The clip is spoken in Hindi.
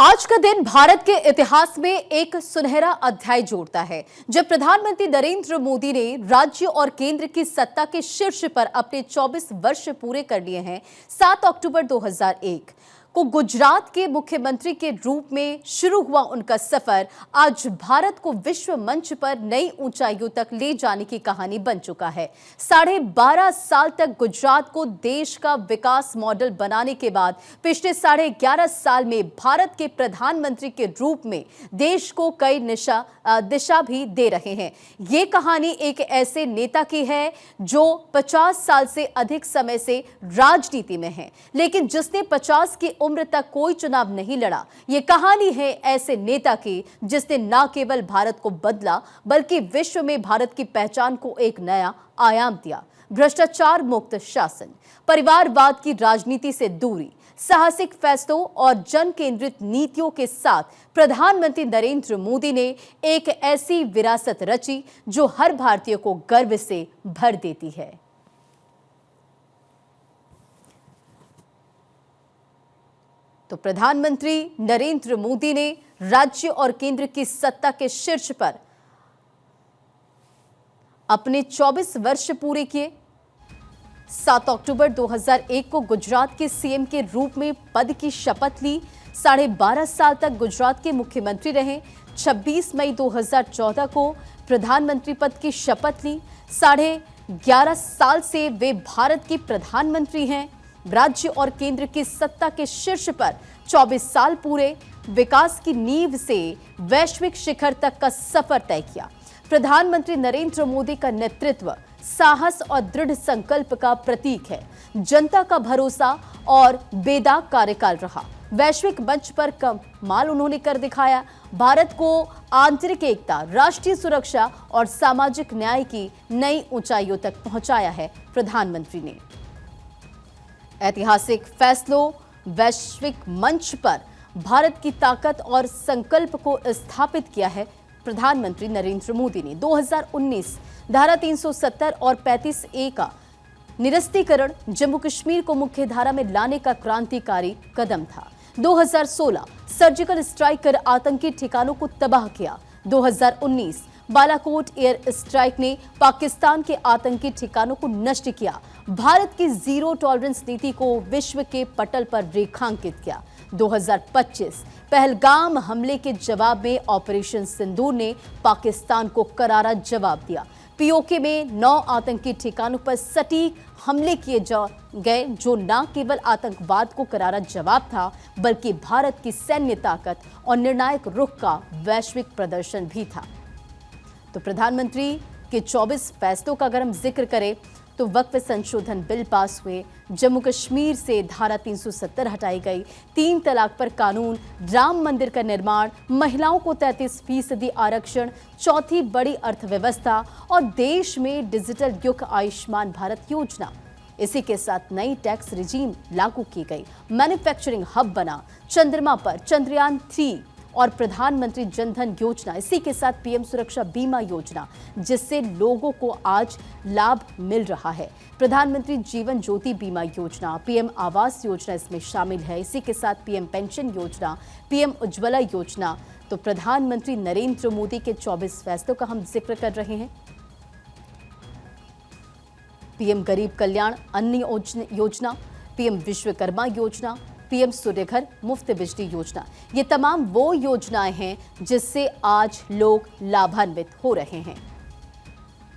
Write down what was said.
आज का दिन भारत के इतिहास में एक सुनहरा अध्याय जोड़ता है, जब प्रधानमंत्री नरेंद्र मोदी ने राज्य और केंद्र की सत्ता के शीर्ष पर अपने 24 वर्ष पूरे कर लिए हैं। 7 अक्टूबर 2001 को गुजरात के मुख्यमंत्री के रूप में शुरू हुआ उनका सफर आज भारत को विश्व मंच पर नई ऊंचाइयों तक ले जाने की कहानी बन चुका है। 12.5 साल तक गुजरात को देश का विकास मॉडल बनाने के बाद पिछले 11.5 साल में भारत के प्रधानमंत्री के रूप में देश को कई दिशा भी दे रहे हैं। ये कहानी एक ऐसे नेता की है जो 50 साल से अधिक समय से राजनीति में है, लेकिन जिसने 50 की उम्र तक कोई चुनाव नहीं लड़ा। ये कहानी है ऐसे नेता की जिसने न केवल भारत को बदला बल्कि विश्व में भारत की पहचान को एक नया आयाम दिया। भ्रष्टाचार मुक्त शासन, परिवारवाद की राजनीति से दूरी, साहसिक फैसलों और जन केंद्रित नीतियों के साथ प्रधानमंत्री नरेंद्र मोदी ने एक ऐसी विरासत रची जो हर भारतीय को गर्व से भर देती है। तो प्रधानमंत्री नरेंद्र मोदी ने राज्य और केंद्र की सत्ता के शीर्ष पर अपने 24 वर्ष पूरे किए। 7 अक्टूबर 2001 को गुजरात के सीएम के रूप में पद की शपथ ली। 12.5 साल तक गुजरात के मुख्यमंत्री रहे। 26 मई 2014 को प्रधानमंत्री पद की शपथ ली। 11.5 साल से वे भारत के प्रधानमंत्री हैं। राज्य और केंद्र की सत्ता के शीर्ष पर 24 साल पूरे, विकास की नींव से वैश्विक शिखर तक का सफर तय किया। प्रधानमंत्री नरेंद्र मोदी का नेतृत्व साहस और दृढ़ संकल्प का प्रतीक है। जनता का भरोसा और बेदाग कार्यकाल रहा। वैश्विक मंच पर कमाल उन्होंने कर दिखाया। भारत को आंतरिक एकता, राष्ट्रीय सुरक्षा और सामाजिक न्याय की नई ऊंचाइयों तक पहुंचाया है प्रधानमंत्री ने। ऐतिहासिक फैसलों, वैश्विक मंच पर भारत की ताकत और संकल्प को स्थापित किया है प्रधानमंत्री नरेंद्र मोदी ने। 2019 धारा 370 और 35A का निरस्तीकरण जम्मू कश्मीर को मुख्य धारा में लाने का क्रांतिकारी कदम था। 2016 सर्जिकल स्ट्राइक कर आतंकी ठिकानों को तबाह किया। 2019 बालाकोट एयर स्ट्राइक ने पाकिस्तान के आतंकी ठिकानों को नष्ट किया। भारत की जीरो टॉलरेंस नीति को विश्व के पटल पर रेखांकित किया। 2025 पहलगाम हमले के जवाब में ऑपरेशन सिंदूर ने पाकिस्तान को करारा जवाब दिया। पीओके में 9 आतंकी ठिकानों पर सटीक हमले किए गए, जो न केवल आतंकवाद को करारा जवाब था बल्कि भारत की सैन्य ताकत और निर्णायक रुख का वैश्विक प्रदर्शन भी था। तो प्रधानमंत्री के 24 फैसलों का अगर हम जिक्र करें तो वक्फ संशोधन बिल पास हुए, जम्मू कश्मीर से धारा 370 हटाई गई, 3 तलाक पर कानून, राम मंदिर का निर्माण, महिलाओं को 33% आरक्षण, चौथी बड़ी अर्थव्यवस्था और देश में डिजिटल युग आयुष्मान भारत योजना। इसी के साथ नई टैक्स रिजीम लागू की गई, मैन्युफैक्चरिंग हब बना, चंद्रमा पर चंद्रयान 3 और प्रधानमंत्री जनधन योजना। इसी के साथ पीएम सुरक्षा बीमा योजना, जिससे लोगों को आज लाभ मिल रहा है। प्रधानमंत्री जीवन ज्योति बीमा योजना, पीएम आवास योजना इसमें शामिल है। इसी के साथ पीएम पेंशन योजना, पीएम उज्ज्वला योजना। तो प्रधानमंत्री नरेंद्र मोदी के 24 फैसलों का हम जिक्र कर रहे हैं। पीएम गरीब कल्याण अन्न योजना, पीएम विश्वकर्मा योजना, पीएम सूर्यघर मुफ्त बिजली योजना। ये तमाम वो योजनाएं हैं जिससे आज लोग लाभान्वित हो रहे हैं।